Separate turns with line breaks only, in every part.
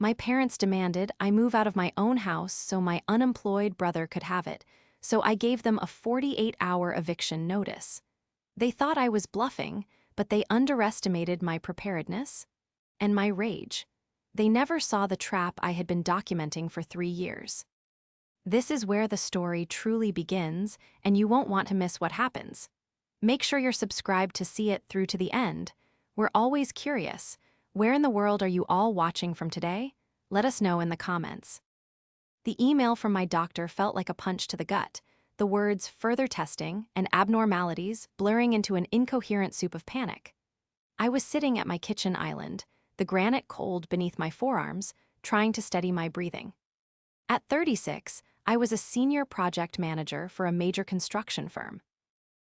My parents demanded I move out of my own house so my unemployed brother could have it, so I gave them a 48-hour eviction notice. They thought I was bluffing, but they underestimated my preparedness and my rage. They never saw the trap I had been documenting for 3 years. This is where the story truly begins, and you won't want to miss what happens. Make sure you're subscribed to see it through to the end. We're always curious. Where in the world are you all watching from today? Let us know in the comments. The email from my doctor felt like a punch to the gut, the words further testing and abnormalities blurring into an incoherent soup of panic. I was sitting at my kitchen island, the granite cold beneath my forearms, trying to steady my breathing. At 36, I was a senior project manager for a major construction firm.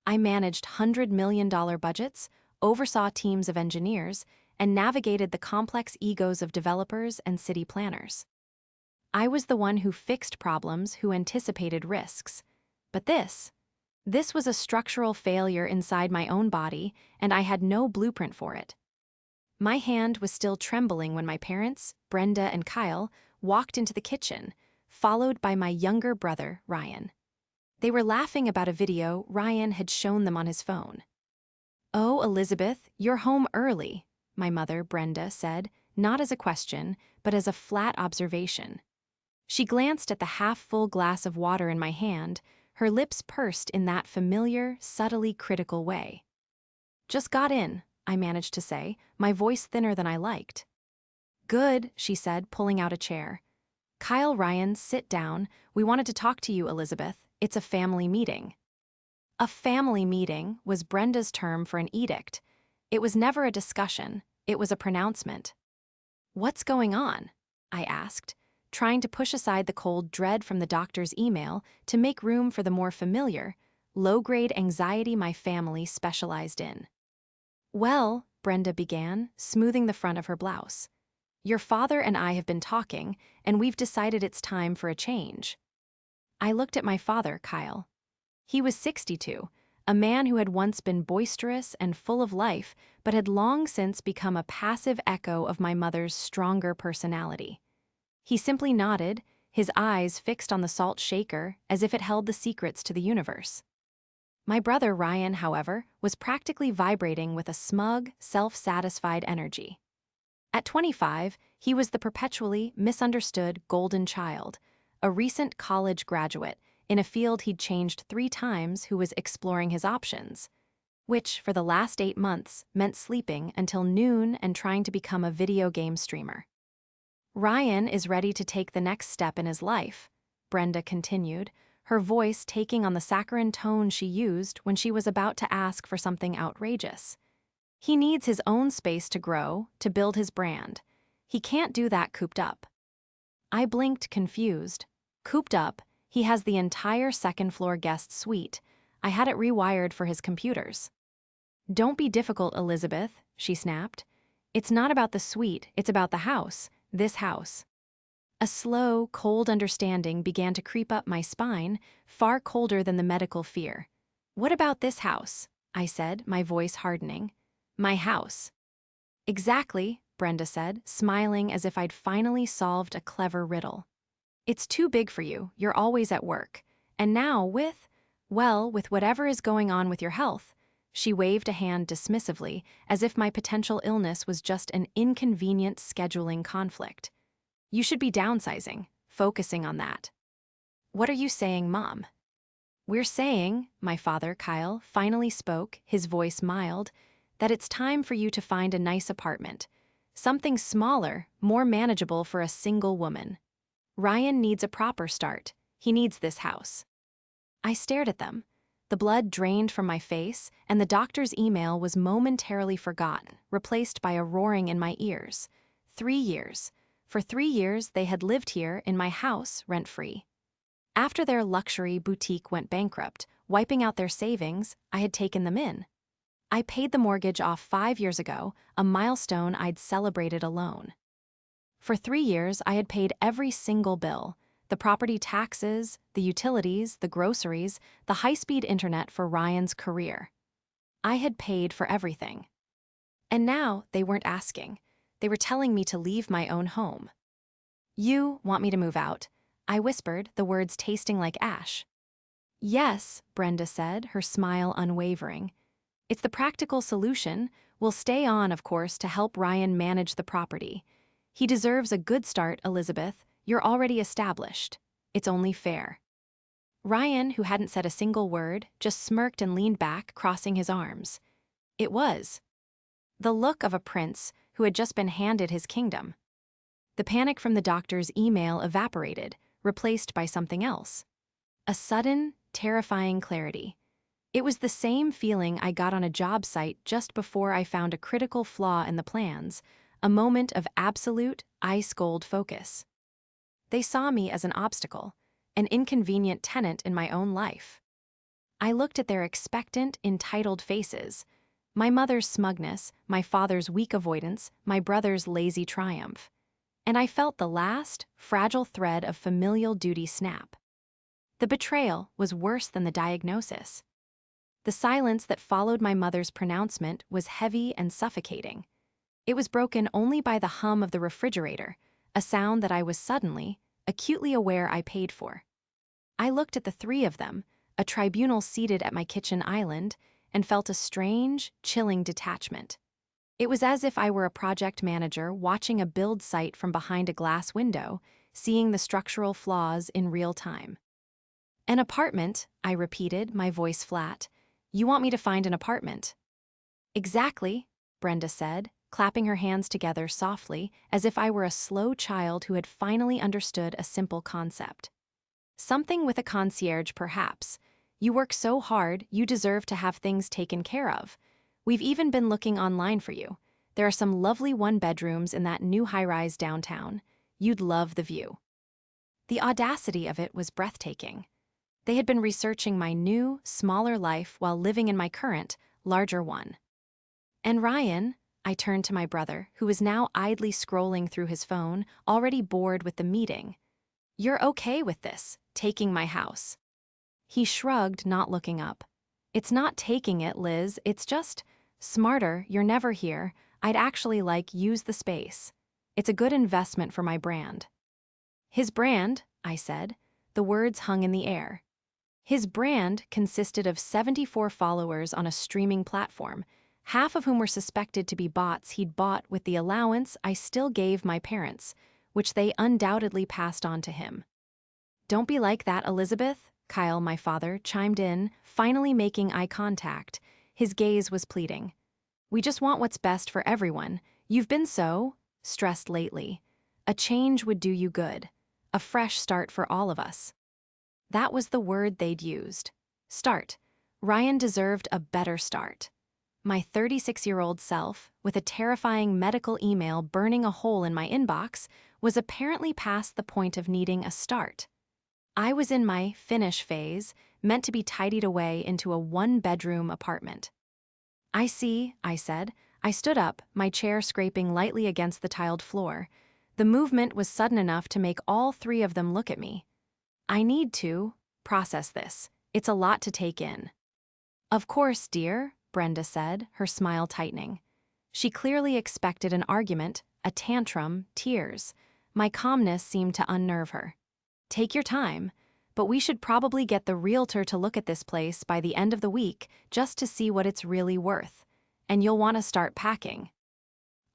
I managed $100 million budgets, oversaw teams of engineers, and navigated the complex egos of developers and city planners. I was the one who fixed problems, who anticipated risks. But this was a structural failure inside my own body, and I had no blueprint for it. My hand was still trembling when my parents, Brenda and Kyle, walked into the kitchen, followed by my younger brother, Ryan. They were laughing about a video Ryan had shown them on his phone. "Oh, Elizabeth, you're home early," my mother, Brenda, said, not as a question, but as a flat observation. She glanced at the half-full glass of water in my hand, her lips pursed in that familiar, subtly critical way. "Just got in," I managed to say, my voice thinner than I liked. "Good," she said, pulling out a chair. "Kyle, Ryan, sit down. We wanted to talk to you, Elizabeth. It's a family meeting." A family meeting was Brenda's term for an edict. It was never a discussion, it was a pronouncement. "What's going on?" I asked, trying to push aside the cold dread from the doctor's email to make room for the more familiar, low-grade anxiety my family specialized in. "Well," Brenda began, smoothing the front of her blouse, "your father and I have been talking, and we've decided it's time for a change." I looked at my father, Kyle. He was 62, a man who had once been boisterous and full of life, but had long since become a passive echo of my mother's stronger personality. He simply nodded, his eyes fixed on the salt shaker as if it held the secrets to the universe. My brother Ryan, however, was practically vibrating with a smug, self-satisfied energy. At 25, he was the perpetually misunderstood golden child, a recent college graduate in a field he'd changed 3 times who was exploring his options, which, for the last 8 months, meant sleeping until noon and trying to become a video game streamer. "Ryan is ready to take the next step in his life," Brenda continued, her voice taking on the saccharine tone she used when she was about to ask for something outrageous. "He needs his own space to grow, to build his brand. He can't do that cooped up." I blinked, confused. Cooped up, he has the entire second-floor guest suite. I had it rewired for his computers. "Don't be difficult, Elizabeth," she snapped. "It's not about the suite, it's about the house. This house." A slow, cold understanding began to creep up my spine, far colder than the medical fear. "What about this house?" I said, my voice hardening. "My house." "Exactly," Brenda said, smiling as if I'd finally solved a clever riddle. "It's too big for you, you're always at work. And now with whatever is going on with your health," she waved a hand dismissively, as if my potential illness was just an inconvenient scheduling conflict. "You should be downsizing, focusing on that." "What are you saying, Mom?" "We're saying," my father, Kyle, finally spoke, his voice mild, "that it's time for you to find a nice apartment. Something smaller, more manageable for a single woman. Ryan needs a proper start. He needs this house." I stared at them. The blood drained from my face, and the doctor's email was momentarily forgotten, replaced by a roaring in my ears. 3 years. For 3 years, they had lived here in my house, rent-free. After their luxury boutique went bankrupt, wiping out their savings, I had taken them in. I paid the mortgage off 5 years ago, a milestone I'd celebrated alone. For 3 years, I had paid every single bill: the property taxes, the utilities, the groceries, the high-speed internet for Ryan's career. I had paid for everything. And now they weren't asking. They were telling me to leave my own home. You want me to move out? I whispered, the words tasting like ash. Yes, Brenda said, her smile unwavering. It's the practical solution. We'll stay on, of course, to help Ryan manage the property. He deserves a good start, Elizabeth. You're already established. It's only fair. Ryan, who hadn't said a single word, just smirked and leaned back, crossing his arms. It was the look of a prince who had just been handed his kingdom. The panic from the doctor's email evaporated, replaced by something else. A sudden, terrifying clarity. It was the same feeling I got on a job site just before I found a critical flaw in the plans, a moment of absolute, ice-cold focus. They saw me as an obstacle, an inconvenient tenant in my own life. I looked at their expectant, entitled faces, my mother's smugness, my father's weak avoidance, my brother's lazy triumph. And I felt the last, fragile thread of familial duty snap. The betrayal was worse than the diagnosis. The silence that followed my mother's pronouncement was heavy and suffocating. It was broken only by the hum of the refrigerator, a sound that I was suddenly, acutely aware I paid for. I looked at the three of them, a tribunal seated at my kitchen island, and felt a strange, chilling detachment. It was as if I were a project manager watching a build site from behind a glass window, seeing the structural flaws in real time. An apartment, I repeated, my voice flat. You want me to find an apartment? Exactly, Brenda said, clapping her hands together softly, as if I were a slow child who had finally understood a simple concept. Something with a concierge, perhaps. You work so hard, you deserve to have things taken care of. We've even been looking online for you. There are some lovely one-bedrooms in that new high-rise downtown. You'd love the view. The audacity of it was breathtaking. They had been researching my new, smaller life while living in my current, larger one. And Ryan, I turned to my brother, who was now idly scrolling through his phone, already bored with the meeting. You're okay with this, taking my house? He shrugged, not looking up. It's not taking it, Liz, it's just, smarter, you're never here, I'd actually use the space. It's a good investment for my brand. His brand, I said. The words hung in the air. His brand consisted of 74 followers on a streaming platform, half of whom were suspected to be bots he'd bought with the allowance I still gave my parents, which they undoubtedly passed on to him. Don't be like that, Elizabeth, Kyle, my father, chimed in, finally making eye contact. His gaze was pleading. We just want what's best for everyone. You've been so stressed lately. A change would do you good. A fresh start for all of us. That was the word they'd used. Start. Ryan deserved a better start. My 36-year-old self, with a terrifying medical email burning a hole in my inbox, was apparently past the point of needing a start. I was in my finish phase, meant to be tidied away into a one-bedroom apartment. I see, I said. I stood up, my chair scraping lightly against the tiled floor. The movement was sudden enough to make all three of them look at me. I need to process this. It's a lot to take in. Of course, dear, Brenda said, her smile tightening. She clearly expected an argument, a tantrum, tears. My calmness seemed to unnerve her. Take your time, but we should probably get the realtor to look at this place by the end of the week just to see what it's really worth. And you'll want to start packing.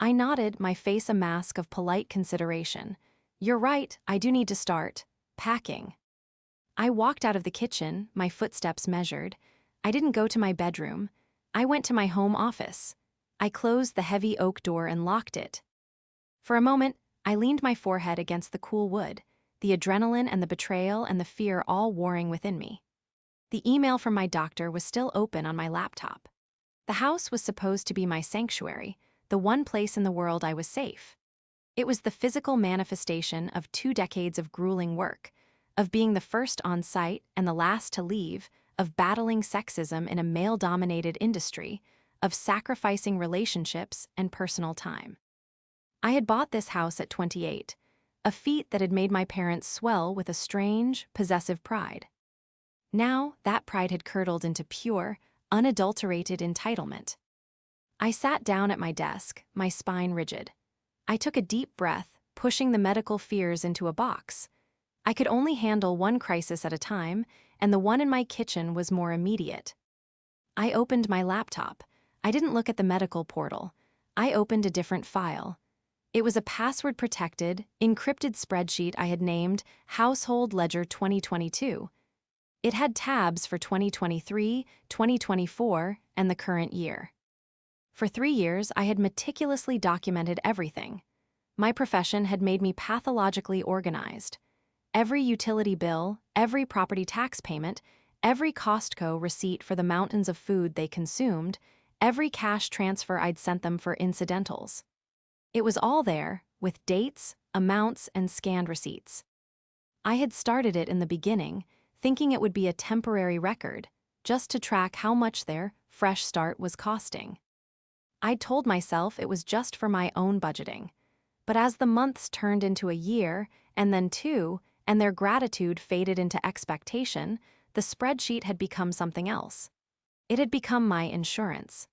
I nodded, my face a mask of polite consideration. You're right, I do need to start packing. I walked out of the kitchen, my footsteps measured. I didn't go to my bedroom. I went to my home office. I closed the heavy oak door and locked it. For a moment, I leaned my forehead against the cool wood, the adrenaline and the betrayal and the fear all warring within me. The email from my doctor was still open on my laptop. The house was supposed to be my sanctuary, the one place in the world I was safe. It was the physical manifestation of 2 decades of grueling work, of being the first on site and the last to leave, of battling sexism in a male-dominated industry, of sacrificing relationships and personal time. I had bought this house at 28, a feat that had made my parents swell with a strange, possessive pride. Now, that pride had curdled into pure, unadulterated entitlement. I sat down at my desk, my spine rigid. I took a deep breath, pushing the medical fears into a box. I could only handle one crisis at a time, and the one in my kitchen was more immediate. I opened my laptop. I didn't look at the medical portal. I opened a different file. It was a password-protected, encrypted spreadsheet I had named Household Ledger 2022. It had tabs for 2023, 2024, and the current year. For 3 years, I had meticulously documented everything. My profession had made me pathologically organized. Every utility bill, every property tax payment, every Costco receipt for the mountains of food they consumed, every cash transfer I'd sent them for incidentals. It was all there, with dates, amounts, and scanned receipts. I had started it in the beginning, thinking it would be a temporary record, just to track how much their fresh start was costing. I'd told myself it was just for my own budgeting. But as the months turned into a year, and then 2, and their gratitude faded into expectation, the spreadsheet had become something else. It had become my insurance.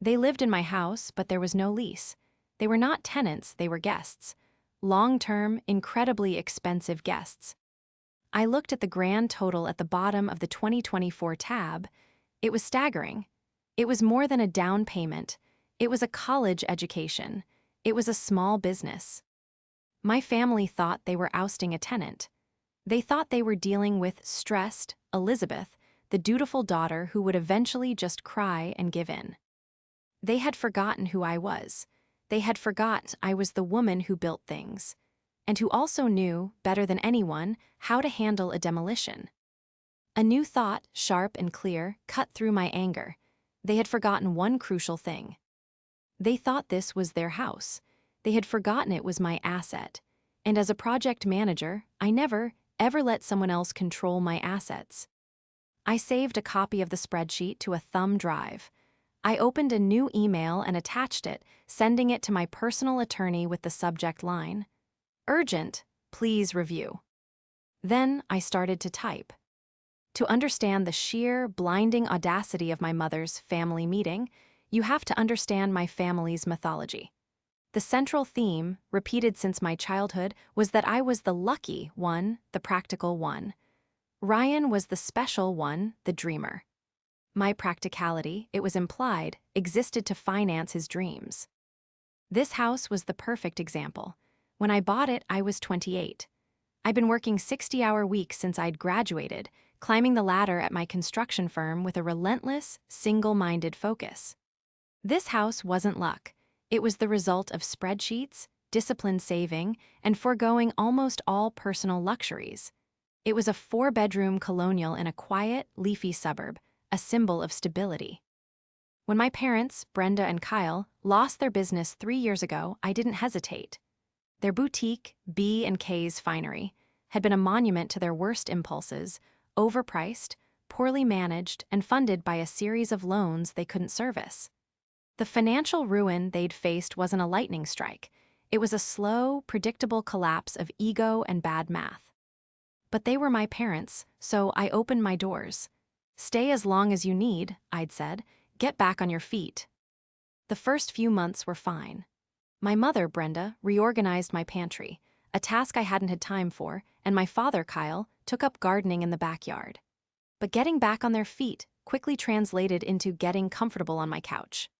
They lived in my house, but there was no lease. They were not tenants, they were guests. Long-term, incredibly expensive guests. I looked at the grand total at the bottom of the 2024 tab. It was staggering. It was more than a down payment. It was a college education. It was a small business. My family thought they were ousting a tenant. They thought they were dealing with stressed Elizabeth, the dutiful daughter who would eventually just cry and give in. They had forgotten who I was. They had forgot I was the woman who built things, and who also knew, better than anyone, how to handle a demolition. A new thought, sharp and clear, cut through my anger. They had forgotten one crucial thing. They thought this was their house. They had forgotten it was my asset. And as a project manager, I never, ever let someone else control my assets. I saved a copy of the spreadsheet to a thumb drive. I opened a new email and attached it, sending it to my personal attorney with the subject line, "Urgent, please review." Then I started to type. To understand the sheer, blinding audacity of my mother's family meeting, you have to understand my family's mythology. The central theme, repeated since my childhood, was that I was the lucky one, the practical one. Ryan was the special one, the dreamer. My practicality, it was implied, existed to finance his dreams. This house was the perfect example. When I bought it, I was 28. I'd been working 60-hour weeks since I'd graduated, climbing the ladder at my construction firm with a relentless, single-minded focus. This house wasn't luck. It was the result of spreadsheets, disciplined saving, and foregoing almost all personal luxuries. It was a 4-bedroom colonial in a quiet, leafy suburb, a symbol of stability. When my parents, Brenda and Kyle, lost their business 3 years ago, I didn't hesitate. Their boutique, B&K's Finery, had been a monument to their worst impulses, overpriced, poorly managed, and funded by a series of loans they couldn't service. The financial ruin they'd faced wasn't a lightning strike. It was a slow, predictable collapse of ego and bad math. But they were my parents, so I opened my doors. "Stay as long as you need," I'd said. "Get back on your feet." The first few months were fine. My mother, Brenda, reorganized my pantry, a task I hadn't had time for, and my father, Kyle, took up gardening in the backyard. But getting back on their feet quickly translated into getting comfortable on my couch.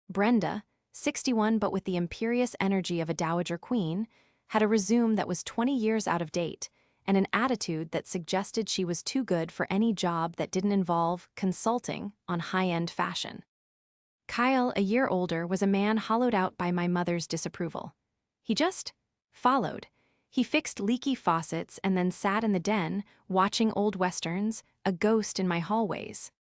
Brenda, 61 but with the imperious energy of a dowager queen, had a resume that was 20 years out of date, and an attitude that suggested she was too good for any job that didn't involve consulting on high-end fashion. Kyle, a year older, was a man hollowed out by my mother's disapproval. He just followed. He fixed leaky faucets and then sat in the den, watching old westerns, a ghost in my hallways.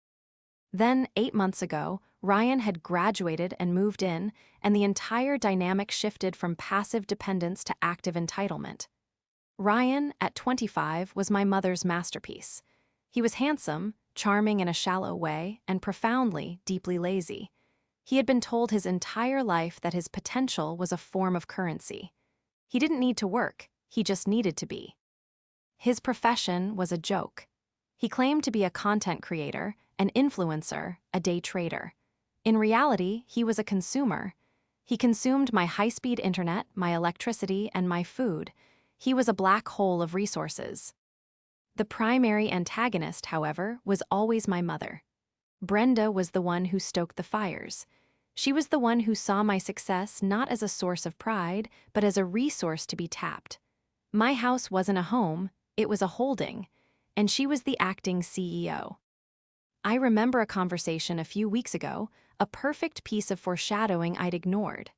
Then, 8 months ago, Ryan had graduated and moved in, and the entire dynamic shifted from passive dependence to active entitlement. Ryan, at 25, was my mother's masterpiece. He was handsome, charming in a shallow way, and profoundly, deeply lazy. He had been told his entire life that his potential was a form of currency. He didn't need to work, he just needed to be. His profession was a joke. He claimed to be a content creator, an influencer, a day trader. In reality, he was a consumer. He consumed my high-speed internet, my electricity, and my food. He was a black hole of resources. The primary antagonist, however, was always my mother. Brenda was the one who stoked the fires. She was the one who saw my success not as a source of pride, but as a resource to be tapped. My house wasn't a home, it was a holding, and she was the acting CEO. I remember a conversation a few weeks ago, a perfect piece of foreshadowing I'd ignored.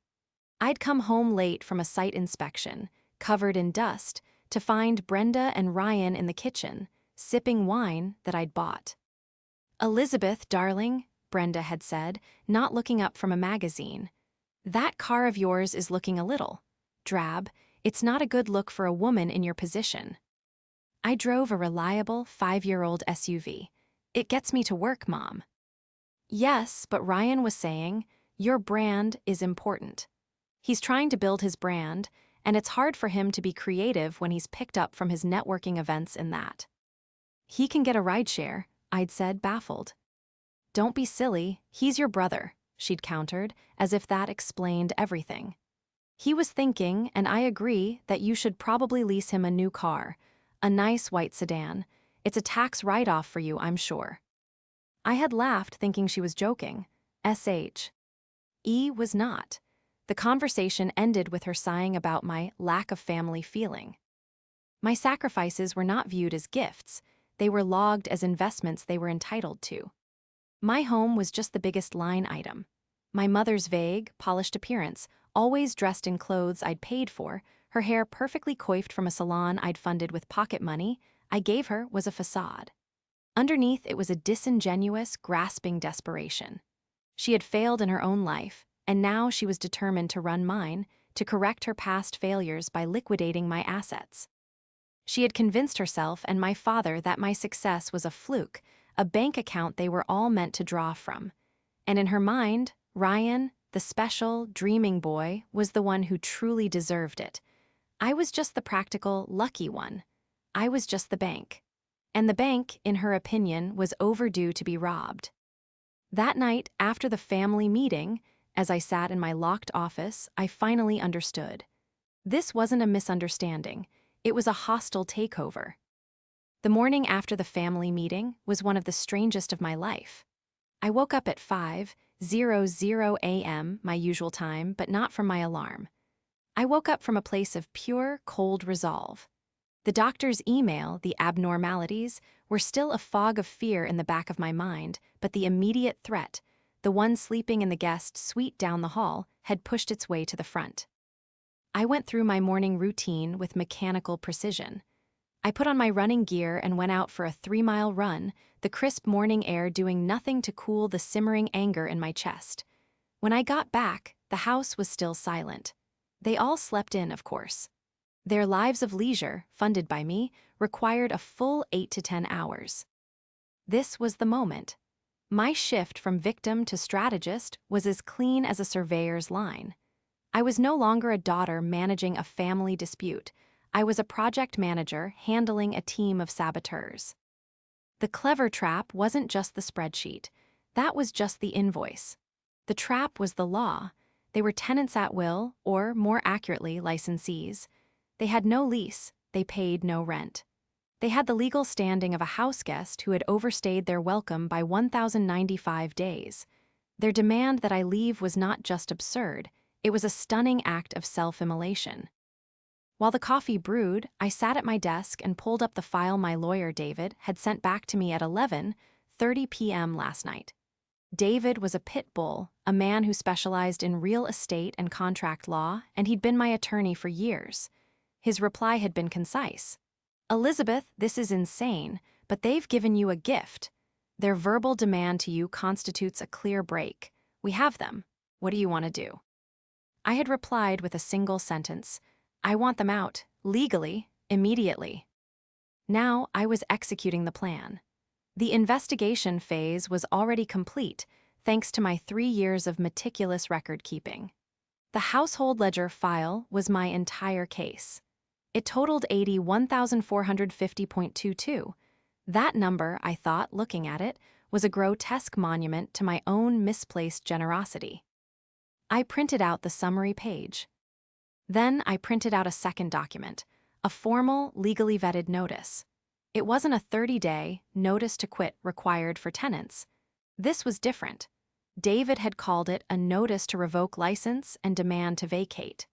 I'd come home late from a site inspection, covered in dust, to find Brenda and Ryan in the kitchen, sipping wine that I'd bought. "Elizabeth, darling," Brenda had said, not looking up from a magazine. "That car of yours is looking a little drab. It's not a good look for a woman in your position." I drove a reliable 5-year-old SUV. "It gets me to work, Mom." "Yes, but Ryan was saying, your brand is important. He's trying to build his brand, and it's hard for him to be creative when he's picked up from his networking events and that." "He can get a rideshare," I'd said, baffled. "Don't be silly, he's your brother," she'd countered, as if that explained everything. "He was thinking, and I agree, that you should probably lease him a new car, a nice white sedan. It's a tax write-off for you, I'm sure." I had laughed, thinking she was joking. Was not. The conversation ended with her sighing about my lack of family feeling. My sacrifices were not viewed as gifts, they were logged as investments they were entitled to. My home was just the biggest line item. My mother's vague, polished appearance, always dressed in clothes I'd paid for, her hair perfectly coiffed from a salon I'd funded with pocket money I gave her, was a facade. Underneath it was a disingenuous, grasping desperation. She had failed in her own life, and now she was determined to run mine, to correct her past failures by liquidating my assets. She had convinced herself and my father that my success was a fluke, a bank account they were all meant to draw from. And in her mind, Ryan, the special, dreaming boy, was the one who truly deserved it. I was just the practical, lucky one. I was just the bank. And the bank, in her opinion, was overdue to be robbed. That night, after the family meeting, as I sat in my locked office, I finally understood. This wasn't a misunderstanding. It was a hostile takeover. The morning after the family meeting was one of the strangest of my life. I woke up at 5:00 a.m., my usual time, but not from my alarm. I woke up from a place of pure, cold resolve. The doctor's email, the abnormalities, were still a fog of fear in the back of my mind, but the immediate threat, the one sleeping in the guest suite down the hall, had pushed its way to the front. I went through my morning routine with mechanical precision. I put on my running gear and went out for a 3-mile run, the crisp morning air doing nothing to cool the simmering anger in my chest. When I got back, the house was still silent. They all slept in, of course. Their lives of leisure, funded by me, required a full 8 to 10 hours. This was the moment. My shift from victim to strategist was as clean as a surveyor's line. I was no longer a daughter managing a family dispute. I was a project manager handling a team of saboteurs. The clever trap wasn't just the spreadsheet. That was just the invoice. The trap was the law. They were tenants at will, or, more accurately, licensees. They had no lease, they paid no rent. They had the legal standing of a house guest who had overstayed their welcome by 1,095 days. Their demand that I leave was not just absurd, it was a stunning act of self-immolation. While the coffee brewed, I sat at my desk and pulled up the file my lawyer, David, had sent back to me at 11:30 p.m. last night. David was a pit bull, a man who specialized in real estate and contract law, and he'd been my attorney for years. His reply had been concise. "Elizabeth, this is insane, but they've given you a gift. Their verbal demand to you constitutes a clear break. We have them. What do you want to do?" I had replied with a single sentence. "I want them out, legally, immediately." Now I was executing the plan. The investigation phase was already complete, thanks to my 3 years of meticulous record-keeping. The household ledger file was my entire case. It totaled 81,450.22. That number, I thought, looking at it, was a grotesque monument to my own misplaced generosity. I printed out the summary page. Then I printed out a second document, a formal, legally vetted notice. It wasn't a 30-day notice to quit required for tenants. This was different. David had called it a notice to revoke license and demand to vacate.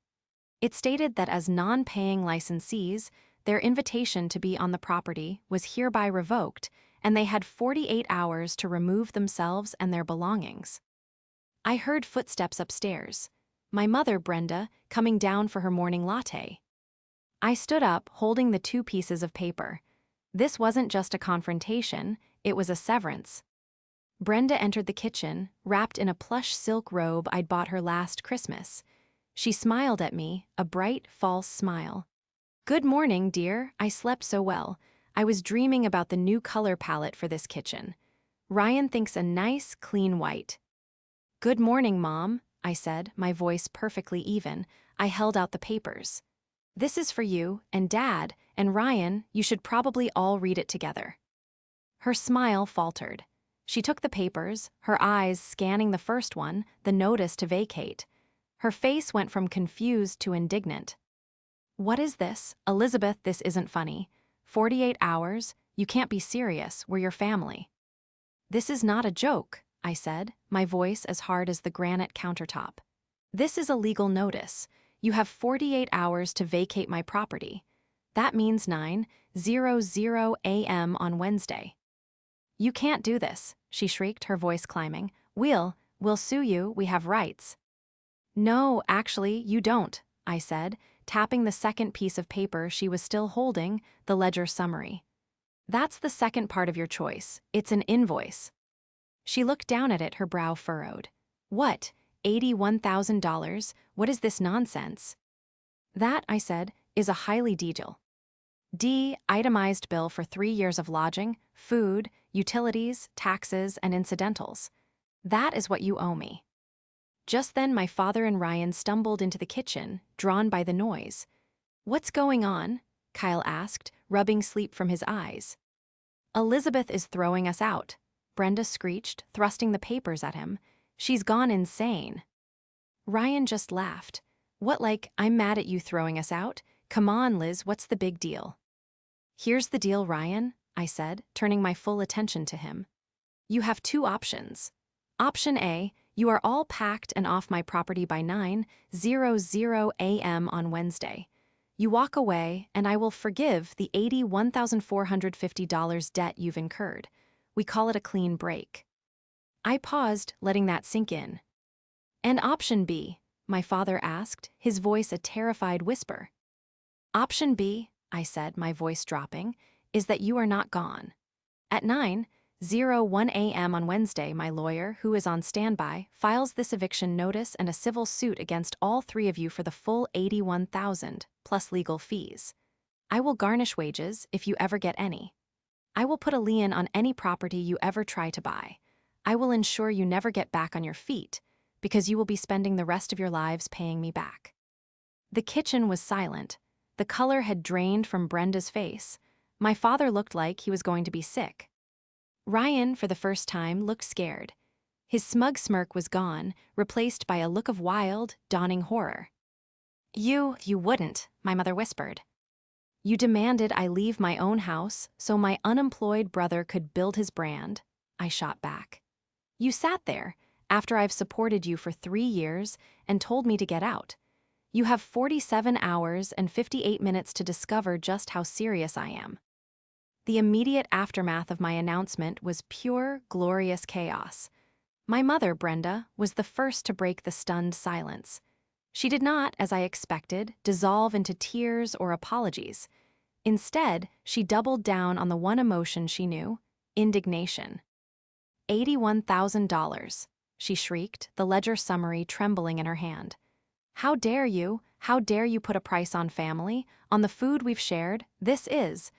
It stated that as non-paying licensees, their invitation to be on the property was hereby revoked, and they had 48 hours to remove themselves and their belongings. I heard footsteps upstairs. My mother, Brenda, coming down for her morning latte. I stood up, holding the two pieces of paper. This wasn't just a confrontation, it was a severance. Brenda entered the kitchen, wrapped in a plush silk robe I'd bought her last Christmas. She smiled at me, a bright, false smile. "Good morning, dear. I slept so well. I was dreaming about the new color palette for this kitchen. Ryan thinks a nice, clean white." "Good morning, Mom," I said, my voice perfectly even. I held out the papers. "This is for you, and Dad, and Ryan. You should probably all read it together." Her smile faltered. She took the papers, her eyes scanning the first one, the notice to vacate. Her face went from confused to indignant. "What is this? Elizabeth, this isn't funny. 48 hours? You can't be serious, we're your family." "This is not a joke," I said, my voice as hard as the granite countertop. "This is a legal notice. You have 48 hours to vacate my property. That means 9:00 a.m. on Wednesday." "You can't do this," she shrieked, her voice climbing. We'll sue you, we have rights." "No, actually, you don't," I said, tapping the second piece of paper she was still holding, the ledger summary. "That's the second part of your choice. It's an invoice." She looked down at it, her brow furrowed. "What? $81,000? What is this nonsense?" "That," I said, "is a highly itemized bill for 3 years of lodging, food, utilities, taxes, and incidentals. That is what you owe me." Just then my father and Ryan stumbled into the kitchen, drawn by the noise. "What's going on?" Kyle asked, rubbing sleep from his eyes. "Elizabeth is throwing us out," Brenda screeched, thrusting the papers at him. "She's gone insane." Ryan just laughed. "What, like, I'm mad at you throwing us out? Come on, Liz, what's the big deal?" "Here's the deal, Ryan," I said, turning my full attention to him. "You have 2 options. Option A, you are all packed and off my property by 9:00 a.m. on Wednesday. You walk away, and I will forgive the $81,450 debt you've incurred. We call it a clean break." I paused, letting that sink in. "And option B?" my father asked, his voice a terrified whisper. "Option B," I said, my voice dropping, "is that you are not gone. At 9:01 a.m. on Wednesday, my lawyer, who is on standby, files this eviction notice and a civil suit against all 3 of you for the full $81,000, plus legal fees. I will garnish wages, if you ever get any. I will put a lien on any property you ever try to buy. I will ensure you never get back on your feet, because you will be spending the rest of your lives paying me back." The kitchen was silent. The color had drained from Brenda's face. My father looked like he was going to be sick. Ryan, for the first time, looked scared. His smug smirk was gone, replaced by a look of wild, dawning horror. You wouldn't," my mother whispered. "You demanded I leave my own house so my unemployed brother could build his brand," I shot back. "You sat there, after I've supported you for 3 years, and told me to get out. You have 47 hours and 58 minutes to discover just how serious I am." The immediate aftermath of my announcement was pure, glorious chaos. My mother, Brenda, was the first to break the stunned silence. She did not, as I expected, dissolve into tears or apologies. Instead, she doubled down on the one emotion she knew: indignation. $81,000, she shrieked, the ledger summary trembling in her hand. How dare you put a price on family, on the food we've shared? This is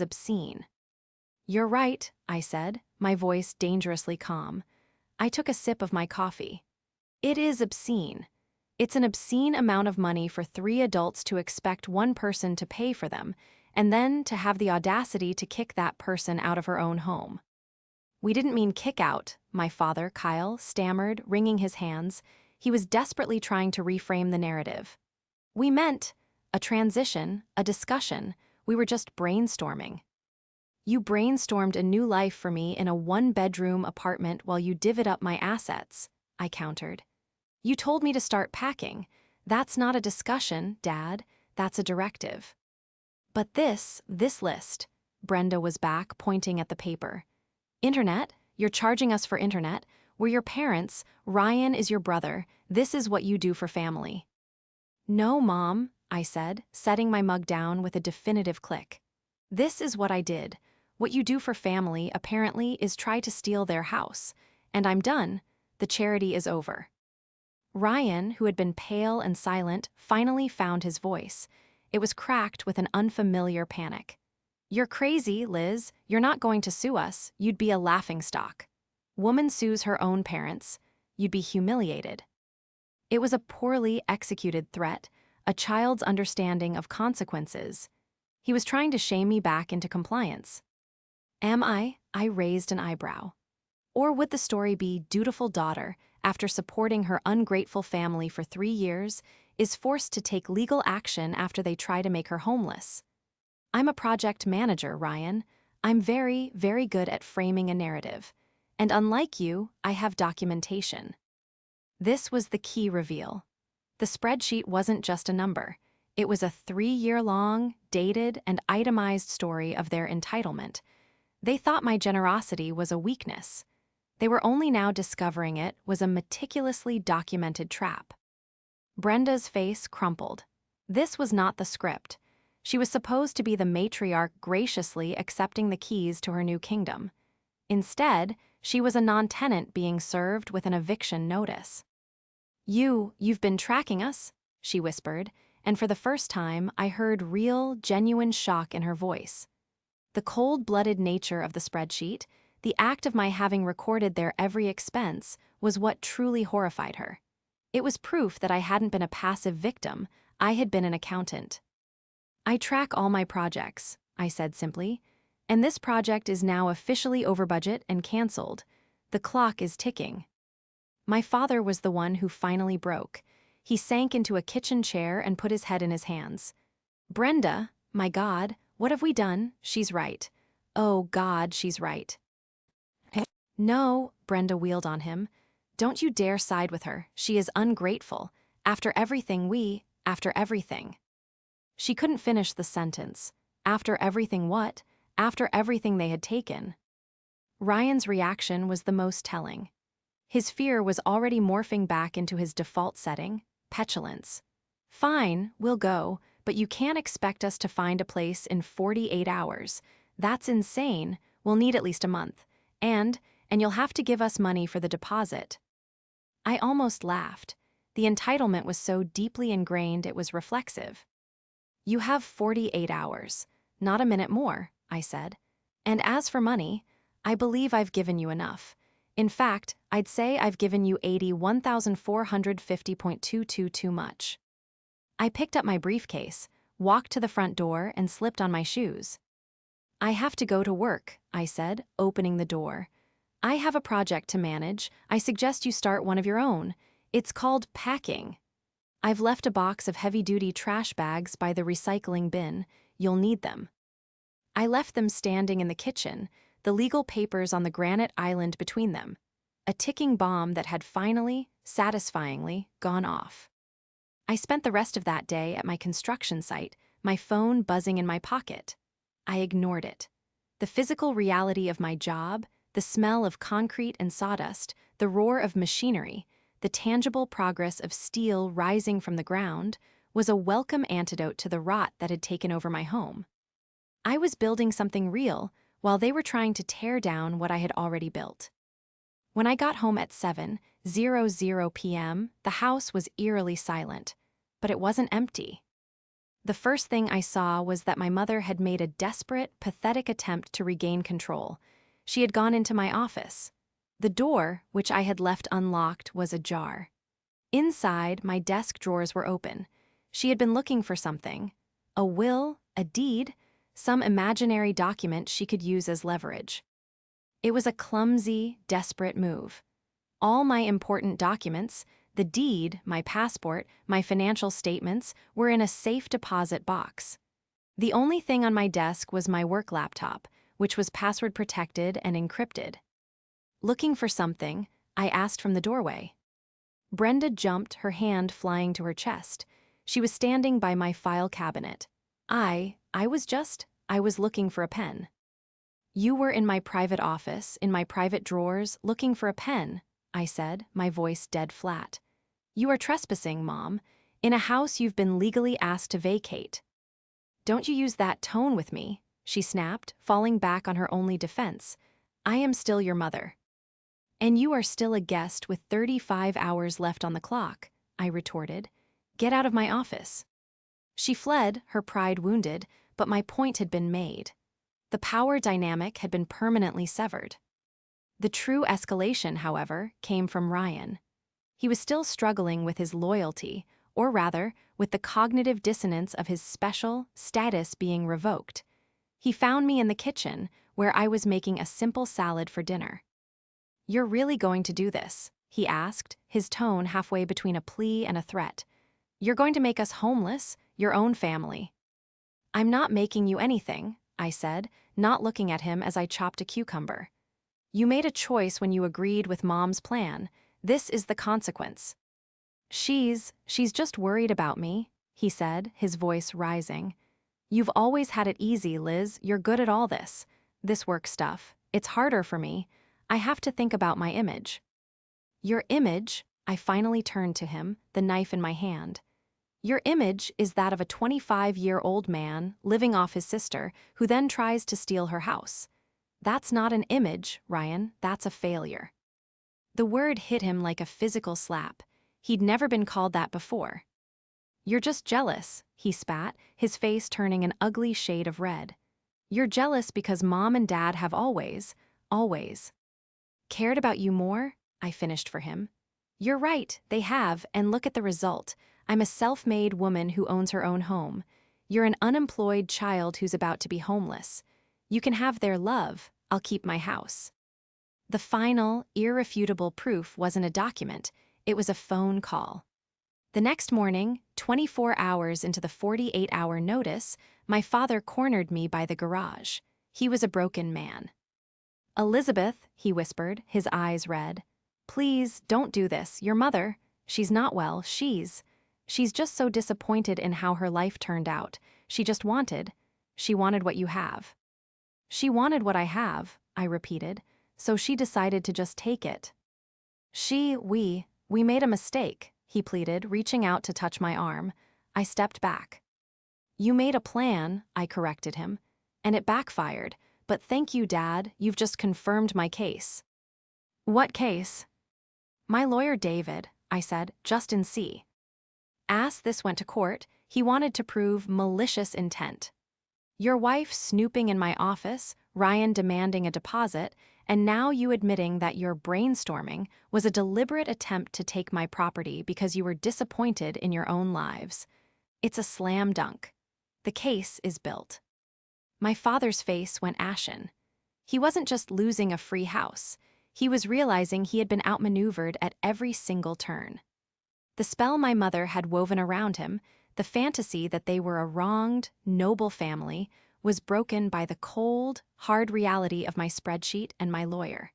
obscene." "You're right," I said, my voice dangerously calm. I took a sip of my coffee. "It is obscene. It's an obscene amount of money for 3 adults to expect one person to pay for them, and then to have the audacity to kick that person out of her own home." "We didn't mean kick out," my father, Kyle, stammered, wringing his hands. He was desperately trying to reframe the narrative. We meant a transition, a discussion. We were just brainstorming. You brainstormed a new life for me in a one-bedroom apartment while you divvied up my assets, I countered. You told me to start packing. That's not a discussion, Dad. That's a directive. But this list, Brenda was back, pointing at the paper. Internet? You're charging us for internet. We're your parents. Ryan is your brother. This is what you do for family. No, Mom, I said, setting my mug down with a definitive click. This is what I did. What you do for family, apparently, is try to steal their house. And I'm done. The charity is over. Ryan, who had been pale and silent, finally found his voice. It was cracked with an unfamiliar panic. You're crazy, Liz. You're not going to sue us. You'd be a laughingstock. Woman sues her own parents. You'd be humiliated. It was a poorly executed threat, a child's understanding of consequences. He was trying to shame me back into compliance. Am I? I raised an eyebrow. Or would the story be dutiful daughter, after supporting her ungrateful family for 3 years, is forced to take legal action after they try to make her homeless? I'm a project manager, Ryan. I'm very, very good at framing a narrative. And unlike you, I have documentation. This was the key reveal. The spreadsheet wasn't just a number. It was a 3-year-long, dated, and itemized story of their entitlement. They thought my generosity was a weakness. They were only now discovering it was a meticulously documented trap. Brenda's face crumpled. This was not the script. She was supposed to be the matriarch graciously accepting the keys to her new kingdom. Instead, she was a non-tenant being served with an eviction notice. You've been tracking us, she whispered, and for the first time, I heard real, genuine shock in her voice. The cold-blooded nature of the spreadsheet, the act of my having recorded their every expense, was what truly horrified her. It was proof that I hadn't been a passive victim, I had been an accountant. I track all my projects, I said simply, and this project is now officially over budget and cancelled. The clock is ticking. My father was the one who finally broke. He sank into a kitchen chair and put his head in his hands. Brenda, my God, what have we done? She's right. Oh, God, she's right. No, Brenda wheeled on him. Don't you dare side with her. She is ungrateful. After everything after everything. She couldn't finish the sentence. After everything what? After everything they had taken. Ryan's reaction was the most telling. His fear was already morphing back into his default setting, petulance. Fine, we'll go, but you can't expect us to find a place in 48 hours. That's insane. We'll need at least a month. And you'll have to give us money for the deposit. I almost laughed. The entitlement was so deeply ingrained it was reflexive. You have 48 hours, not a minute more, I said. And as for money, I believe I've given you enough. In fact, I'd say I've given you 81,450.22 too much. I picked up my briefcase, walked to the front door, and slipped on my shoes. I have to go to work, I said, opening the door. I have a project to manage. I suggest you start one of your own. It's called packing. I've left a box of heavy-duty trash bags by the recycling bin. You'll need them. I left them standing in the kitchen, the legal papers on the granite island between them. A ticking bomb that had finally, satisfyingly, gone off. I spent the rest of that day at my construction site, my phone buzzing in my pocket. I ignored it. The physical reality of my job, the smell of concrete and sawdust, the roar of machinery, the tangible progress of steel rising from the ground, was a welcome antidote to the rot that had taken over my home. I was building something real, while they were trying to tear down what I had already built. When I got home at 7:00 p.m., the house was eerily silent, but it wasn't empty. The first thing I saw was that my mother had made a desperate, pathetic attempt to regain control. She had gone into my office. The door, which I had left unlocked, was ajar. Inside, my desk drawers were open. She had been looking for something. A will, a deed, some imaginary document she could use as leverage. It was a clumsy, desperate move. All my important documents, The deed, my passport, my financial statements were in a safe deposit box. The only thing on my desk was my work laptop, which was password protected and encrypted. Looking for something, I asked from the doorway. Brenda jumped, her hand flying to her chest. She was standing by my file cabinet. I was looking for a pen. You were in my private office, in my private drawers, looking for a pen, I said, my voice dead flat. You are trespassing, Mom, in a house you've been legally asked to vacate. Don't you use that tone with me, she snapped, falling back on her only defense. I am still your mother. And you are still a guest with 35 hours left on the clock, I retorted. Get out of my office. She fled, her pride wounded, but my point had been made. The power dynamic had been permanently severed. The true escalation, however, came from Ryan. He was still struggling with his loyalty, or rather, with the cognitive dissonance of his special status being revoked. He found me in the kitchen, where I was making a simple salad for dinner. You're really going to do this? He asked, his tone halfway between a plea and a threat. You're going to make us homeless, your own family. I'm not making you anything, I said, not looking at him as I chopped a cucumber. You made a choice when you agreed with Mom's plan. This is the consequence. She's just worried about me, he said, his voice rising. You've always had it easy, Liz. You're good at all this. This work stuff. It's harder for me. I have to think about my image. Your image? I finally turned to him, the knife in my hand. Your image is that of a 25-year-old man living off his sister who then tries to steal her house. That's not an image, Ryan, that's a failure. The word hit him like a physical slap. He'd never been called that before. You're just jealous, he spat, his face turning an ugly shade of red. You're jealous because Mom and Dad have always cared about you more, I finished for him. You're right, they have, and look at the result. I'm a self-made woman who owns her own home. You're an unemployed child who's about to be homeless. You can have their love, I'll keep my house. The final, irrefutable proof wasn't a document, it was a phone call. The next morning, 24 hours into the 48-hour notice, my father cornered me by the garage. He was a broken man. Elizabeth, he whispered, his eyes red. Please, don't do this. Your mother, she's not well, she's just so disappointed in how her life turned out. She wanted what you have. She wanted what I have, I repeated, so she decided to just take it. We made a mistake, he pleaded, reaching out to touch my arm. I stepped back. You made a plan, I corrected him, and it backfired, but thank you, Dad, you've just confirmed my case. What case? My lawyer David, I said, Justin C. As this went to court, he wanted to prove malicious intent. Your wife snooping in my office, Ryan demanding a deposit, and now you admitting that your brainstorming was a deliberate attempt to take my property because you were disappointed in your own lives. It's a slam dunk. The case is built. My father's face went ashen. He wasn't just losing a free house. He was realizing he had been outmaneuvered at every single turn. The spell my mother had woven around him, the fantasy that they were a wronged, noble family, was broken by the cold, hard reality of my spreadsheet and my lawyer.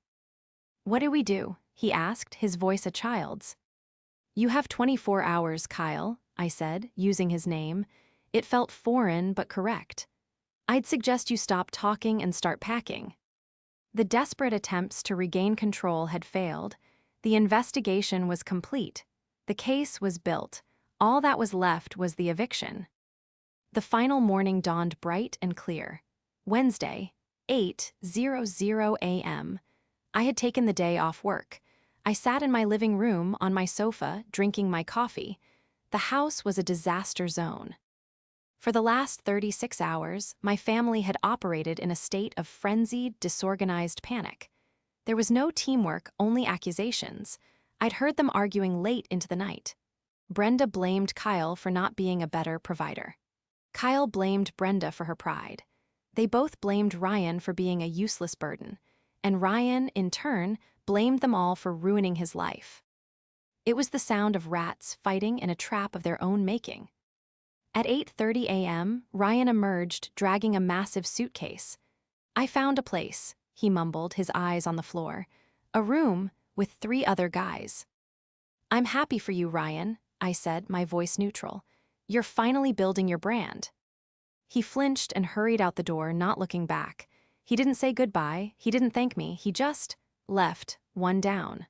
What do we do? He asked, his voice a child's. You have 24 hours, Kyle, I said, using his name. It felt foreign but correct. I'd suggest you stop talking and start packing. The desperate attempts to regain control had failed. The investigation was complete. The case was built. All that was left was the eviction. The final morning dawned bright and clear. Wednesday, 8:00 a.m. I had taken the day off work. I sat in my living room on my sofa, drinking my coffee. The house was a disaster zone. For the last 36 hours, my family had operated in a state of frenzied, disorganized panic. There was no teamwork, only accusations. I'd heard them arguing late into the night. Brenda blamed Kyle for not being a better provider. Kyle blamed Brenda for her pride. They both blamed Ryan for being a useless burden, and Ryan, in turn, blamed them all for ruining his life. It was the sound of rats fighting in a trap of their own making. At 8:30 a.m., Ryan emerged, dragging a massive suitcase. "I found a place," he mumbled, his eyes on the floor. "A room with 3 other guys." "I'm happy for you, Ryan," I said, my voice neutral. "You're finally building your brand." He flinched and hurried out the door, not looking back. He didn't say goodbye, he didn't thank me, he just left, one down.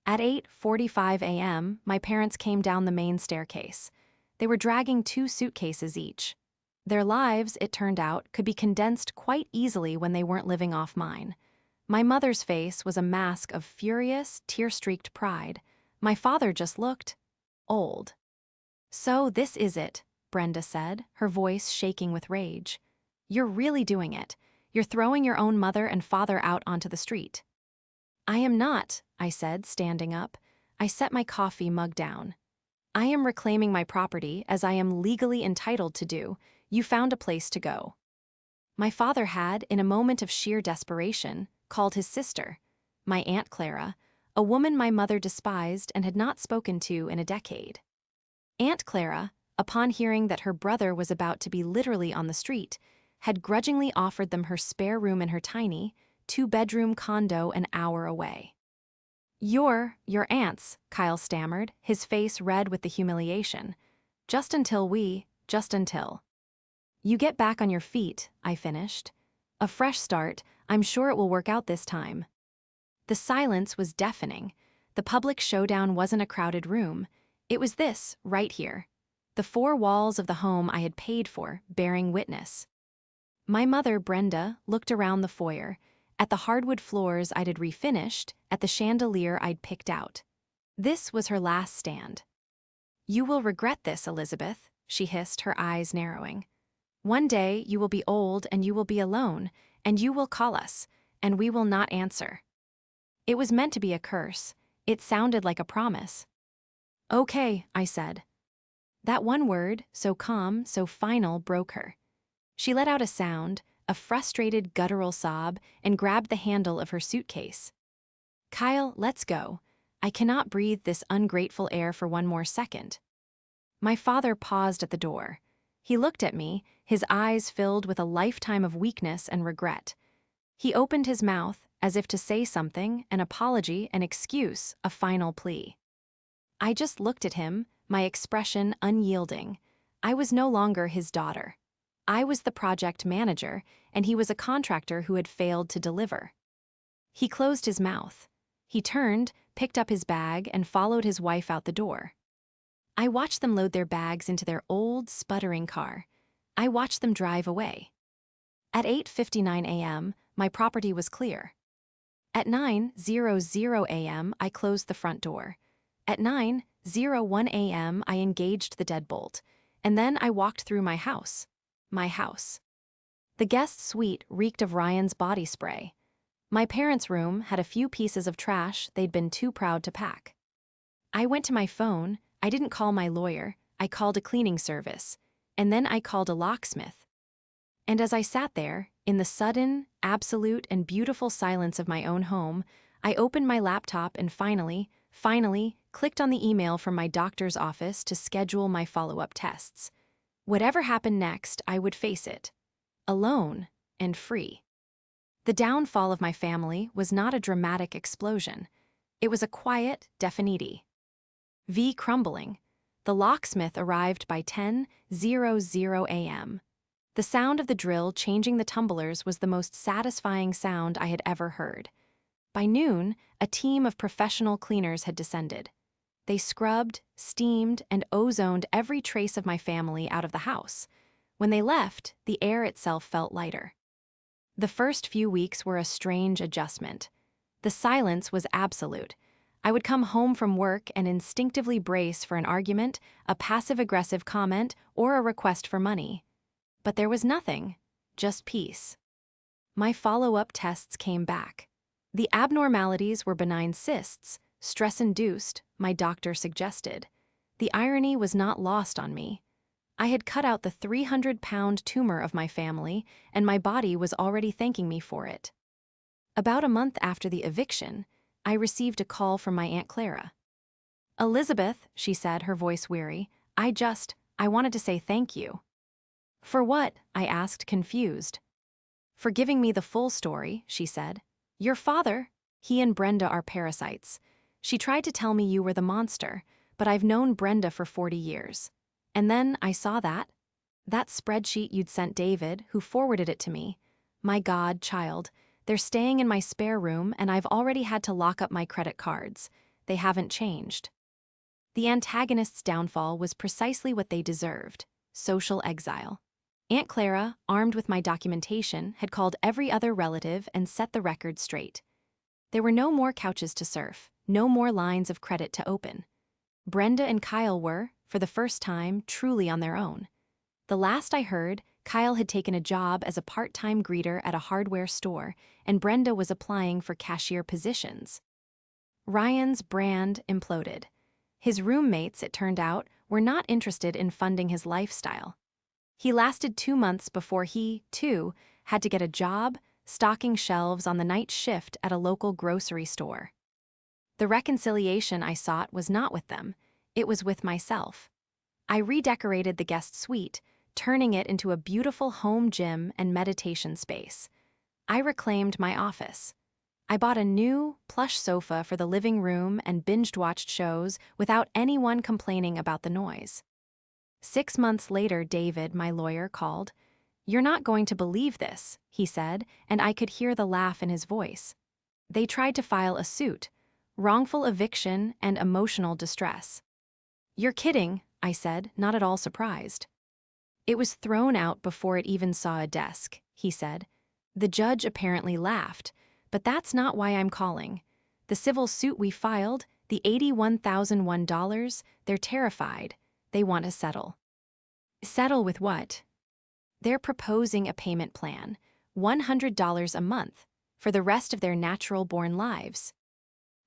At 8:45 a.m., my parents came down the main staircase. They were dragging 2 suitcases each. Their lives, it turned out, could be condensed quite easily when they weren't living off mine. My mother's face was a mask of furious, tear-streaked pride. My father just looked old. "So this is it," Brenda said, her voice shaking with rage. "You're really doing it. You're throwing your own mother and father out onto the street." "I am not," I said, standing up. I set my coffee mug down. "I am reclaiming my property, as I am legally entitled to do. You found a place to go." My father had, in a moment of sheer desperation, called his sister, my Aunt Clara, a woman my mother despised and had not spoken to in a decade. Aunt Clara, upon hearing that her brother was about to be literally on the street, had grudgingly offered them her spare room in her tiny, 2-bedroom condo an hour away. Your aunt's," Kyle stammered, his face red with the humiliation. Just until." "You get back on your feet," I finished. "A fresh start, I'm sure it will work out this time." The silence was deafening. The public showdown wasn't a crowded room. It was this, right here. The 4 walls of the home I had paid for, bearing witness. My mother, Brenda, looked around the foyer, at the hardwood floors I'd refinished, at the chandelier I'd picked out. This was her last stand. "You will regret this, Elizabeth," she hissed, her eyes narrowing. "One day you will be old and you will be alone, and you will call us, and we will not answer." It was meant to be a curse. It sounded like a promise. "Okay," I said. That one word, so calm, so final, broke her. She let out a sound, a frustrated guttural sob, and grabbed the handle of her suitcase. "Kyle, let's go. I cannot breathe this ungrateful air for one more second." My father paused at the door. He looked at me, his eyes filled with a lifetime of weakness and regret. He opened his mouth, as if to say something, an apology, an excuse, a final plea. I just looked at him, my expression unyielding. I was no longer his daughter. I was the project manager, and he was a contractor who had failed to deliver. He closed his mouth. He turned, picked up his bag, and followed his wife out the door. I watched them load their bags into their old, sputtering car. I watched them drive away. At 8:59 a.m., my property was clear. At 9:00 a.m., I closed the front door. At 9:01 a.m., I engaged the deadbolt, and then I walked through my house. My house. The guest suite reeked of Ryan's body spray. My parents' room had a few pieces of trash they'd been too proud to pack. I went to my phone. I didn't call my lawyer. I called a cleaning service. And then I called a locksmith. And as I sat there, in the sudden, absolute, and beautiful silence of my own home, I opened my laptop and finally, clicked on the email from my doctor's office to schedule my follow-up tests. Whatever happened next, I would face it. Alone and free. The downfall of my family was not a dramatic explosion. It was a quiet, definite V crumbling. The locksmith arrived by 10:00 a.m. The sound of the drill changing the tumblers was the most satisfying sound I had ever heard. By noon, a team of professional cleaners had descended. They scrubbed, steamed, and ozoned every trace of my family out of the house. When they left, the air itself felt lighter. The first few weeks were a strange adjustment. The silence was absolute. I would come home from work and instinctively brace for an argument, a passive-aggressive comment, or a request for money. But there was nothing, just peace. My follow-up tests came back. The abnormalities were benign cysts, stress-induced, my doctor suggested. The irony was not lost on me. I had cut out the 300-pound tumor of my family, and my body was already thanking me for it. About a month after the eviction, I received a call from my Aunt Clara. Elizabeth, she said, her voice weary, I wanted to say thank you. For what? I asked, confused. For giving me the full story, she said. Your father, he and Brenda are parasites. She tried to tell me you were the monster, but I've known Brenda for 40 years. And then I saw that spreadsheet you'd sent David, who forwarded it to me. My God, child, they're staying in my spare room and I've already had to lock up my credit cards. They haven't changed. The antagonist's downfall was precisely what they deserved: social exile. Aunt Clara, armed with my documentation, had called every other relative and set the record straight. There were no more couches to surf, no more lines of credit to open. Brenda and Kyle were, for the first time, truly on their own. The last I heard, Kyle had taken a job as a part-time greeter at a hardware store, and Brenda was applying for cashier positions. Ryan's brand imploded. His roommates, it turned out, were not interested in funding his lifestyle. He lasted 2 months before he, too, had to get a job stocking shelves on the night shift at a local grocery store. The reconciliation I sought was not with them, it was with myself. I redecorated the guest suite, turning it into a beautiful home gym and meditation space. I reclaimed my office. I bought a new, plush sofa for the living room and binge-watched shows without anyone complaining about the noise. 6 months later, David, my lawyer, called. You're not going to believe this, he said, and I could hear the laugh in his voice. They tried to file a suit, wrongful eviction and emotional distress. You're kidding, I said, not at all surprised. It was thrown out before it even saw a desk, he said. The judge apparently laughed, but that's not why I'm calling. The civil suit we filed, the $81,001, they're terrified. They want to settle. Settle with what? They're proposing a payment plan, $100 a month, for the rest of their natural-born lives.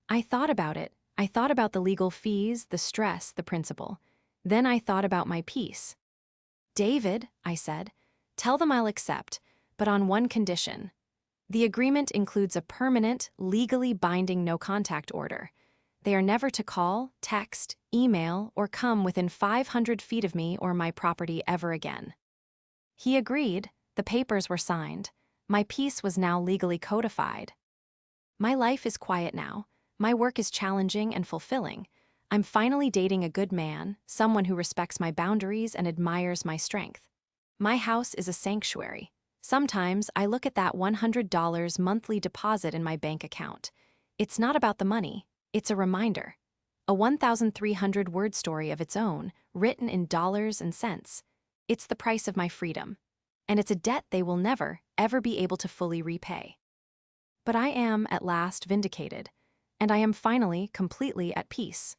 I thought about it. I thought about the legal fees, the stress, the principle. Then I thought about my peace. David, I said, tell them I'll accept, but on one condition. The agreement includes a permanent, legally binding no-contact order. They are never to call, text, email, or come within 500 feet of me or my property ever again. He agreed. The papers were signed. My peace was now legally codified. My life is quiet now. My work is challenging and fulfilling. I'm finally dating a good man, someone who respects my boundaries and admires my strength. My house is a sanctuary. Sometimes I look at that $100 monthly deposit in my bank account. It's not about the money, it's a reminder. A 1,300-word story of its own, written in dollars and cents. It's the price of my freedom. And it's a debt they will never, ever be able to fully repay. But I am, at last, vindicated. And I am finally, completely at peace.